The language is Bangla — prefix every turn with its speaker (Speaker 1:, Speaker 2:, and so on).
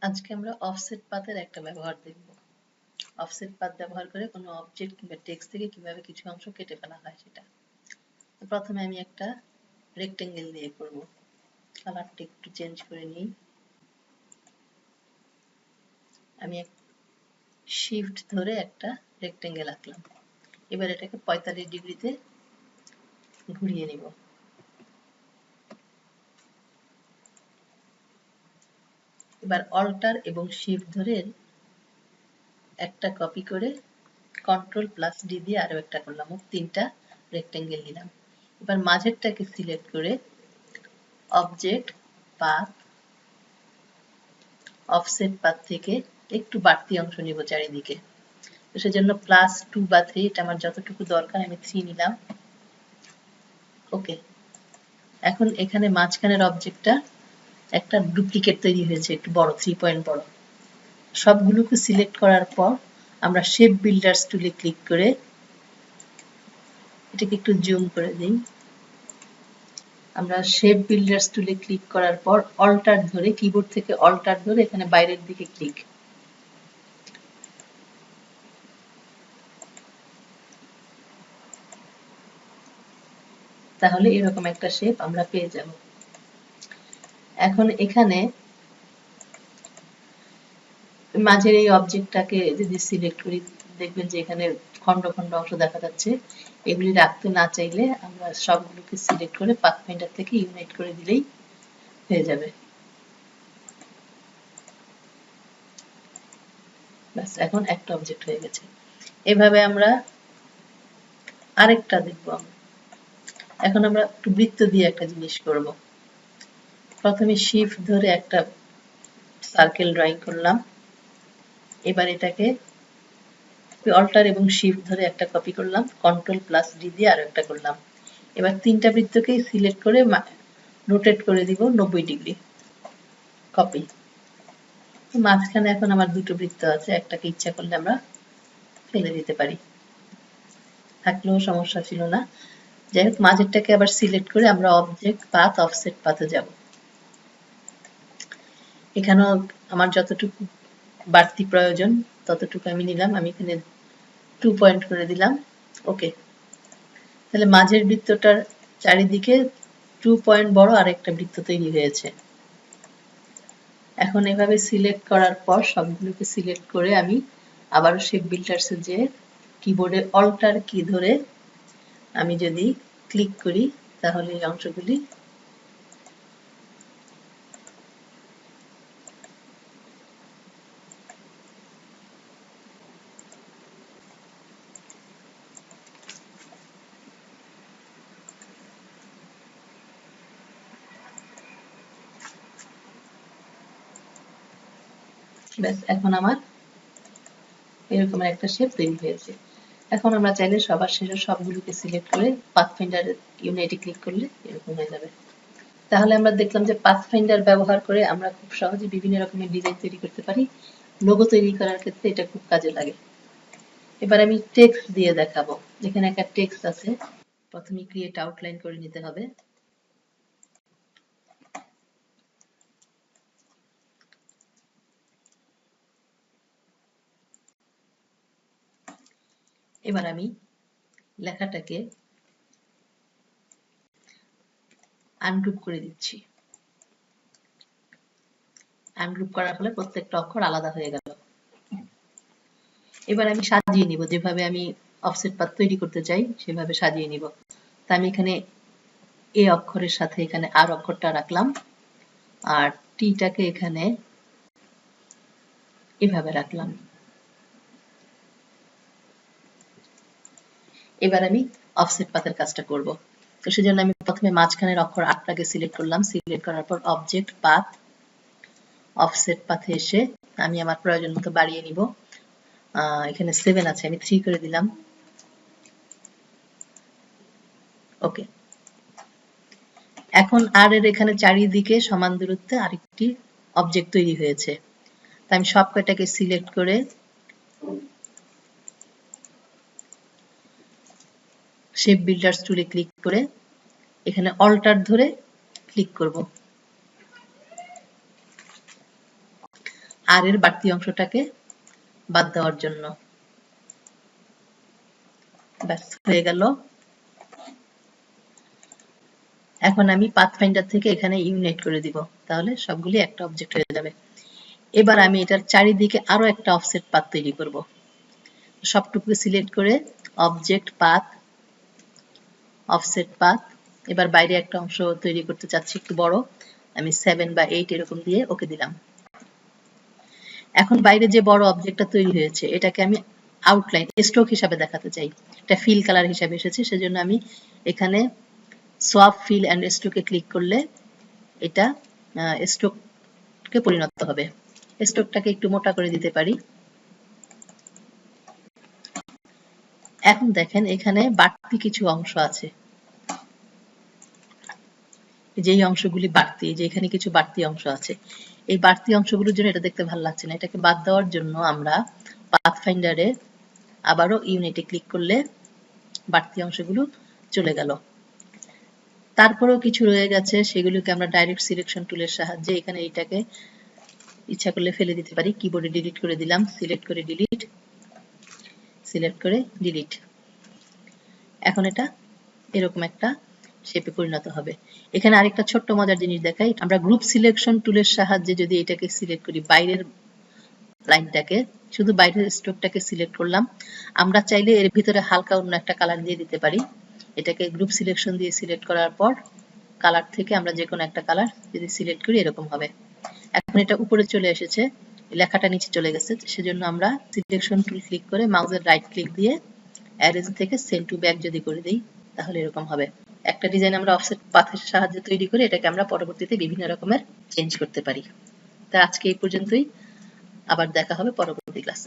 Speaker 1: আজকে আমরা অফসেট পাথের একটা ব্যবহার দেখব। অফসেট পাথ ব্যবহার করে কোনো অবজেক্ট কিংবা টেক্সট থেকে কিভাবে কিছু অংশ কেটে ফেলা হয় সেটা। প্রথমে আমি একটা রেক্টেঙ্গেল দিয়ে করব। কালারটা একটু চেঞ্জ করে নিই। আমি শিফট ধরে একটা রেক্টেঙ্গেল আঁকলাম। এবার এটাকে 45 ডিগ্রিতে ঘুরিয়ে নিব। এবার অল্টার এবং শিফট ধরে একটা কপি করে Ctrl+D দিয়ে আরো একটা করলাম। তিনটা রেক্টেঙ্গেল নিলাম। এবার মাঝেরটাকে সিলেক্ট করে অবজেক্ট পাথ অফসেট পাথ থেকে একটু বাড়তি অংশ নিব চারিদিকে। তো সেজন্য +2 বা 3 এটা আমার যতটুকু দরকার আমি 3 নিলাম। ওকে, এখন এখানে মাঝখানের অবজেক্টটা একটা ডুপ্লিকেট তৈরি হয়েছে, একটু বড় 3 পয়েন্ট বড়। সবগুলোকে সিলেক্ট করার পর আমরা শেপ বিল্ডার্স টুলে ক্লিক করে এটাকে একটু জুম করে দিই। আমরা শেপ বিল্ডার্স টুলে ক্লিক করার পর অল্টার ধরে কিবোর্ড থেকে অল্টার ধরে এখানে বাইরের দিকে ক্লিক। তাহলে এরকম একটা শেপ আমরা পেয়ে যাব। এখন এখানে মাঝের এই অবজেক্টটাকে যদি সিলেক্ট করি দেখবেন যে এখানে খন্ড খন্ড অংশ দেখা যাচ্ছে। এগুলি রাখতে না চাইলে আমরা সবগুলোকে সিলেক্ট করে পাথফাইন্ডার থেকে ইউনাইট করে দিলেই হয়ে যাবে। ব্যাস, এখন একটা অবজেক্ট হয়ে গেছে। এভাবে আমরা আরেকটা দেখব। এখন আমরা একটু বৃত্ত দিয়ে একটা জিনিস করব। প্রথমে শিফট ধরে একটা সার্কেল ড্রয়িং করলাম। এবার এটাকে অল্টার এবং শিফট ধরে একটা কপি করলাম, Ctrl+D দিয়ে আরো একটা করলাম। এবার তিনটা বৃত্তকেই সিলেক্ট করে রোটেট করে দিব 90 ডিগ্রি। কপি। মাঝখানে এখন আমার দুটো বৃত্ত আছে, একটাকে ইচ্ছা করলে আমরা ফেলে দিতে পারি, থাকলেও সমস্যা ছিল না। যাই হোক, মাঝেরটাকে আবার সিলেক্ট করে আমরা অবজেক্ট পাথ অফসেট পাথে যাব। এখানেও আমার যতটুকু বাড়তি প্রয়োজন ততটুকু আমি নিলাম। আমি এখানে 2 পয়েন্ট করে দিলাম। ওকে, তাহলে মাঝের বৃত্তটার চারিদিকে 2 পয়েন্ট বড় আরেকটা বৃত্ত তৈরি হয়েছে। এখন এভাবে সিলেক্ট করার পর সবগুলোকে সিলেক্ট করে আমি আবারও শেপ বিল্ডার্সে যে কিবোর্ডে অল্টার কি ধরে আমি যদি ক্লিক করি তাহলে এই অংশগুলি ব্যাস, এখন আমার এরকম একটা শেপ তৈরি হয়েছে। এখন আমরা চাইলে সবার শেষে সবগুলোকে সিলেক্ট করে পাথফাইন্ডার ইউনাইটে ক্লিক করলে এরকম হয়ে যাবে। তাহলে আমরা দেখলাম যে পাথফাইন্ডার ব্যবহার করে আমরা খুব সহজে বিভিন্ন রকমের ডিজাইন তৈরি করতে পারি। লোগো তৈরি করার ক্ষেত্রে এটা খুব কাজে লাগে। এবার আমি টেক্সট দিয়ে দেখাবো। যেখানে একটা টেক্সট আছে, প্রথমে ক্রিয়েট আউটলাইন করে নিতে হবে। এবার আমি লেখাটাকে আনগ্রুপ করে দিচ্ছি। আনগ্রুপ করার ফলে প্রত্যেকটা অক্ষর আলাদা হয়ে গেল। এবার আমি সাজিয়ে নিব, যেভাবে আমি অফসেট পাথ তৈরি করতে চাই সেভাবে সাজিয়ে নিব। তা আমি এখানে এ অক্ষরের সাথে এখানে আর অক্ষরটা রাখলাম, আর টিটাকে এখানে এভাবে রাখলাম। এবার আমি অফসেট পাথের কাজটা করব। তো সেজন্য আমি প্রথমে মাঝখানের অক্ষর 8টাকে সিলেক্ট করলাম। সিলেক্ট করার পর অবজেক্ট পাথ অফসেট পাথে এসে আমি আমার প্রয়োজন মতো বাড়িয়ে নিব। এখানে 7 আছে, আমি 3 করে দিলাম। ওকে, এখন আর এর এখানে চারিদিকে সমান দূরত্বে আরেকটি অবজেক্ট তৈরি হয়েছে। তাই আমি সব কয়টাকে সিলেক্ট করে শেপ বিল্ডার্স টুলে ক্লিক করে এখানে অল্টার ধরে ক্লিক করব। আর এর বাড়তি অংশটাকে বাদ দেওয়ার জন্য। ব্যাস হয়ে গেল। এখন আমি পাথফাইন্ডার থেকে এখানে ইউনাইট করে দিব, তাহলে সবগুলি একটা অবজেক্ট হয়ে যাবে। এবার আমি এটার চারিদিকে আরো একটা অফসেট পাথ তৈরি করব। সবটুকু সিলেক্ট করে অবজেক্ট পাথ, অফসেট পাথ। এবার বাইরে একটা অংশ তৈরি করতে চাচ্ছি একটু বড়, আমি 7 বা 8 এরকম দিয়ে ওকে দিলাম। এখন বাইরে যে বড় অবজেক্টটা তৈরি হয়েছে এটাকে আমি আউটলাইন স্ট্রোক হিসাবে দেখাতে চাই, এটা ফিল কালার হিসাবে এসেছে, সেজন্য আমি এখানে সোয়াপ ফিল অ্যান্ড স্ট্রোকে ক্লিক করলে এটা স্ট্রোককে পরিণত হবে। স্ট্রোকটাকে একটু মোটা করে দিতে পারি। এখন দেখেন এখানে বাড়তি কিছু অংশ আছে, যেই অংশগুলি বাড়তি, যে এখানে কিছু বাড়তি অংশ আছে, এই বাড়তি অংশগুলোর জন্য এটা দেখতে ভালো লাগছে না। এটাকে বাদ দেওয়ার জন্য আমরা পাথফাইন্ডারে আবারও ইউনিটে ক্লিক করলে বাড়তি অংশগুলো চলে গেল। তারপরেও কিছু রয়ে গেছে, সেগুলোকে আমরা ডাইরেক্ট সিলেকশন টুলের সাহায্যে এখানে এটাকে ইচ্ছা করলে ফেলে দিতে পারি। কিবোর্ডে ডিলিট করে দিলাম, সিলেক্ট করে ডিলিট, সিলেক্ট করে ডিলিট। এখন এটা এরকম একটা শেপে পরিণত হবে। এখানে আরেকটা ছোট্ট মজার জিনিস দেখাই, আমরা গ্রুপ সিলেকশন টুলের সাহায্যে যদি এটাকে সিলেক্ট করি, বাইরের লাইনটাকে, শুধু বাইরের স্ট্রোকটাকে সিলেক্ট করলাম, আমরা চাইলে এর ভিতরে হালকা অন্য একটা কালার দিয়ে দিতে পারি। এটাকে গ্রুপ সিলেকশন দিয়ে সিলেক্ট করার পর কালার থেকে আমরা যে কোনো একটা কালার যদি সিলেক্ট করি এরকম হবে। এখন এটা উপরে চলে এসেছে, লেখাটা নিচে চলে গেছে, সেজন্য আমরা সিলেকশন টুল ক্লিক করে মাউসের রাইট ক্লিক দিয়ে অ্যারেঞ্জ থেকে সেন্ড টু ব্যাক যদি করে দিই তাহলে এরকম হবে। একটা ডিজাইন আমরা অফসেট পাথের সাহায্যে তৈরি করে এটাকে আমরা পরবর্তীতে বিভিন্ন রকমের চেঞ্জ করতে পারি। তা আজকে এই পর্যন্তই, আবার দেখা হবে পরবর্তী ক্লাসে।